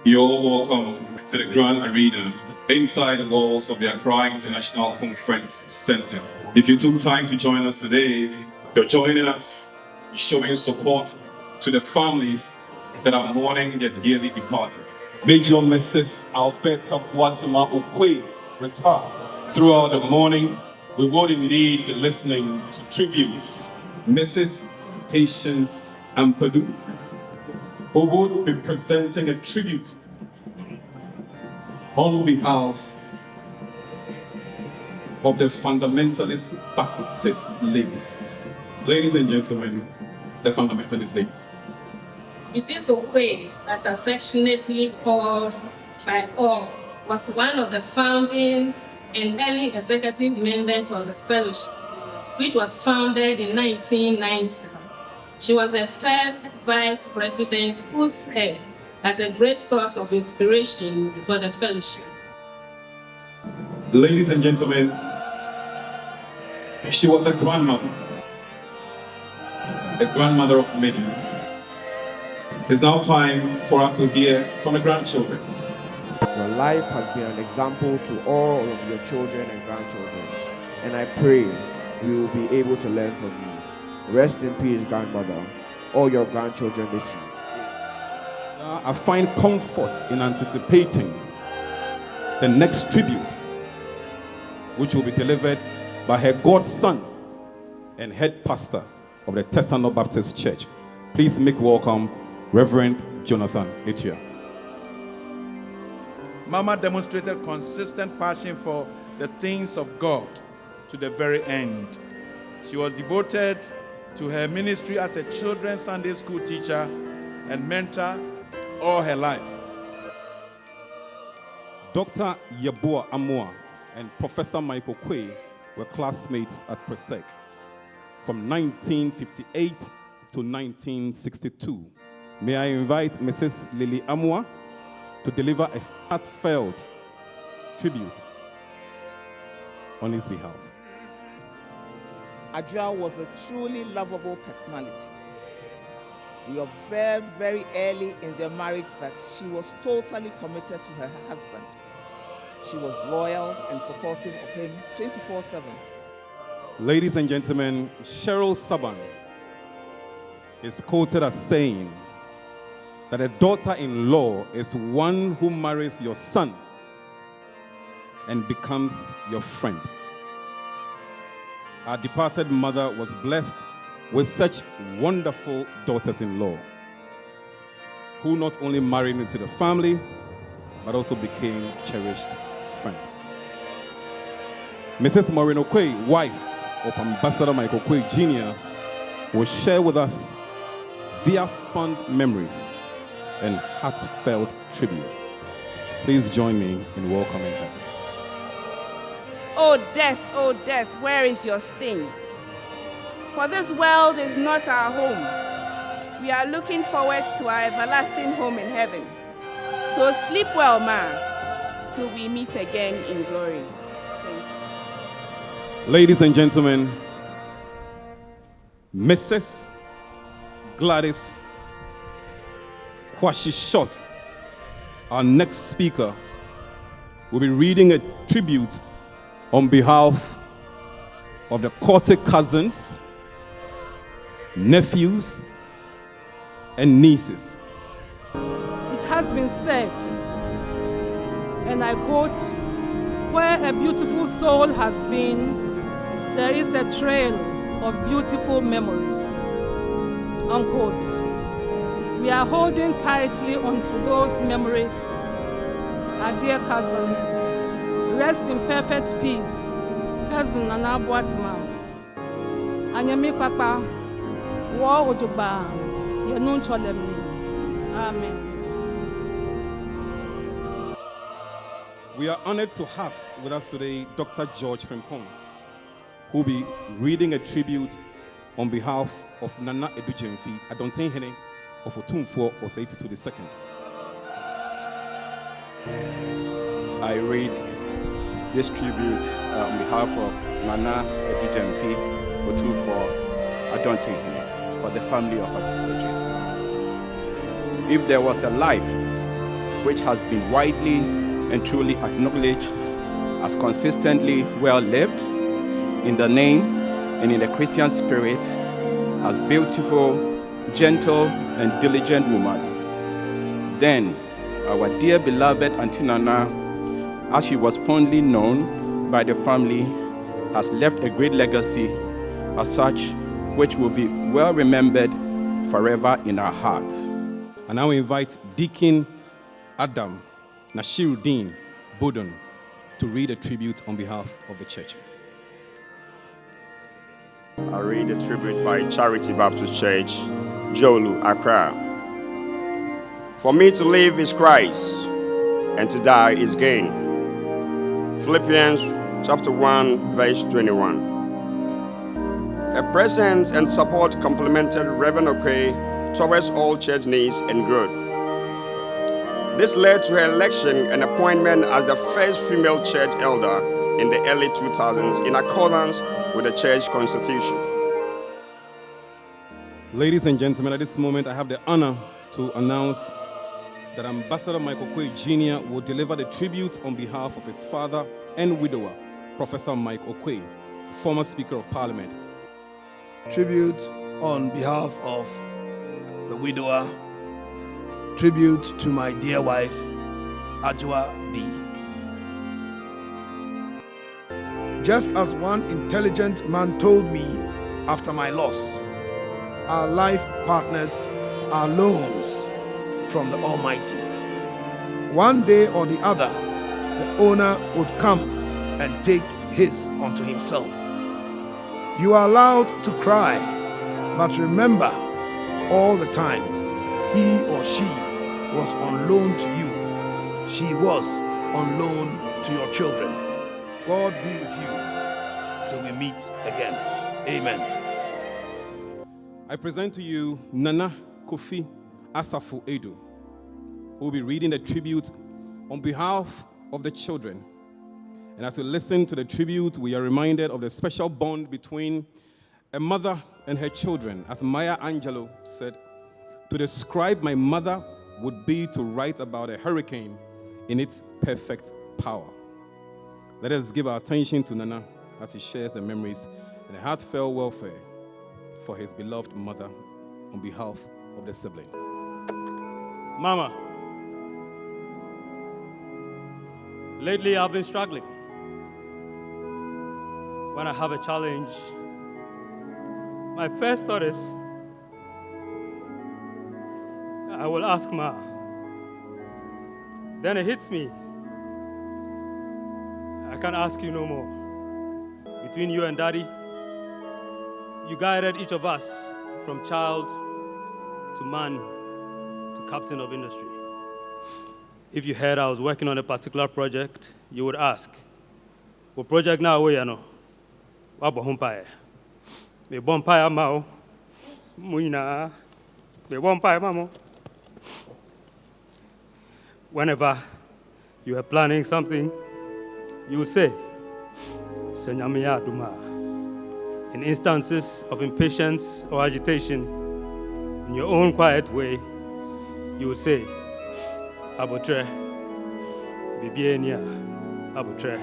You're all welcome to the Grand Arena inside the walls of the Accra International Conference Center. If you took time to join us today, you're joining us, showing support to the families that are mourning their dearly departed. Major Mrs. Alberta Boatemaa Oquaye retired. Throughout the morning, we will indeed be listening to tributes. Mrs. Patience Ampadu, who would be presenting a tribute on behalf of the fundamentalist Baptist ladies. Ladies and gentlemen, the fundamentalist ladies. Mrs. Oquaye, as affectionately called by all, was one of the founding and early executive members of the fellowship, which was founded in 1990. She was the first vice president who served as a great source of inspiration for the fellowship. Ladies and gentlemen, she was a grandmother of many. It's now time for us to hear from the grandchildren. Your life has been an example to all of your children and grandchildren, and I pray we will be able to learn from you. Rest in peace, grandmother. All your grandchildren miss you. I find comfort in anticipating the next tribute, which will be delivered by her godson and head pastor of the Tesano Baptist Church. Please make welcome Reverend Jonathan Etia. Mama demonstrated consistent passion for the things of God to the very end. She was devoted to her ministry as a children's Sunday school teacher and mentor all her life. Dr. Yeboah Amoah and Professor Michael Oquaye were classmates at Presec from 1958 to 1962. May I invite Mrs. Lily Amoah to deliver a heartfelt tribute on his behalf. Adjaye was a truly lovable personality. We observed very early in their marriage that she was totally committed to her husband. She was loyal and supportive of him 24/7. Ladies and gentlemen, Cheryl Saban is quoted as saying that a daughter-in-law is one who marries your son and becomes your friend. Our departed mother was blessed with such wonderful daughters-in-law who not only married into the family, but also became cherished friends. Mrs. Maureen Oquaye, wife of Ambassador Michael Oquaye Jr., will share with us their fond memories and heartfelt tribute. Please join me in welcoming her. O death, where is your sting? For this world is not our home. We are looking forward to our everlasting home in heaven. So sleep well, ma, till we meet again in glory. Thank you. Ladies and gentlemen, Mrs. Gladys Kwashi Short, our next speaker, will be reading a tribute on behalf of the courted cousins, nephews, and nieces. It has been said, and I quote, "Where a beautiful soul has been, there is a trail of beautiful memories." Unquote. We are holding tightly onto those memories. Our dear cousin, rest in perfect peace, cousin Nana Boatemaa. Anyami Papa, War Ojoba, Yenun Solemn. Amen. We are honored to have with us today Dr. George Frimpong, who will be reading a tribute on behalf of Nana Adjaye Adonten Hene of Otumfuo Osei-Tutu II. I read this tribute on behalf of Nana Adjaye Otumfuo Adonten Hene for the family of Asafu. If there was a life which has been widely and truly acknowledged as consistently well lived in the name and in the Christian spirit, as beautiful, gentle, and diligent woman. Then, our dear beloved Auntie Nana, as she was fondly known by the family, has left a great legacy as such, which will be well remembered forever in our hearts. I now invite Deacon Adam Nashiruddin Bodun to read a tribute on behalf of the church. I read a tribute by Charity Baptist Church, Jolu, Accra. For me to live is Christ, and to die is gain. Philippians chapter 1, verse 21. Her presence and support complemented Reverend Oquaye towards all church needs and growth. This led to her election and appointment as the first female church elder in the early 2000s in accordance with the church constitution. Ladies and gentlemen, at this moment I have the honor to announce that Ambassador Mike Oquaye Jr. will deliver the tribute on behalf of his father and widower, Professor Mike Oquaye, former Speaker of Parliament. Tribute on behalf of the widower. Tribute to my dear wife, Adjaye B. Just as one intelligent man told me after my loss, our life partners are loans from the Almighty. One day or the other, the owner would come and take his unto himself. You are allowed to cry, but remember all the time, he or she was on loan to you. She was on loan to your children. God be with you till we meet again. Amen. I present to you Nana Kofi Asafu Edu, who will be reading the tribute on behalf of the children. And as we listen to the tribute, we are reminded of the special bond between a mother and her children. As Maya Angelou said, to describe my mother would be to write about a hurricane in its perfect power. Let us give our attention to Nana as he shares the memories and a heartfelt welfare for his beloved mother on behalf of the sibling. Mama, lately I've been struggling. When I have a challenge, my first thought is, I will ask Ma. Then it hits me. I can't ask you no more. Between you and Daddy, you guided each of us from child to man to captain of industry. If you heard I was working on a particular project, you would ask, what project now we are no? What bompire? Me bompire mao. Muina. Me bompire mamo. Whenever you are planning something, you would say, Senyamiya Duma. In instances of impatience or agitation, in your own quiet way, you would say, Abotre, Bibienia, Abotre.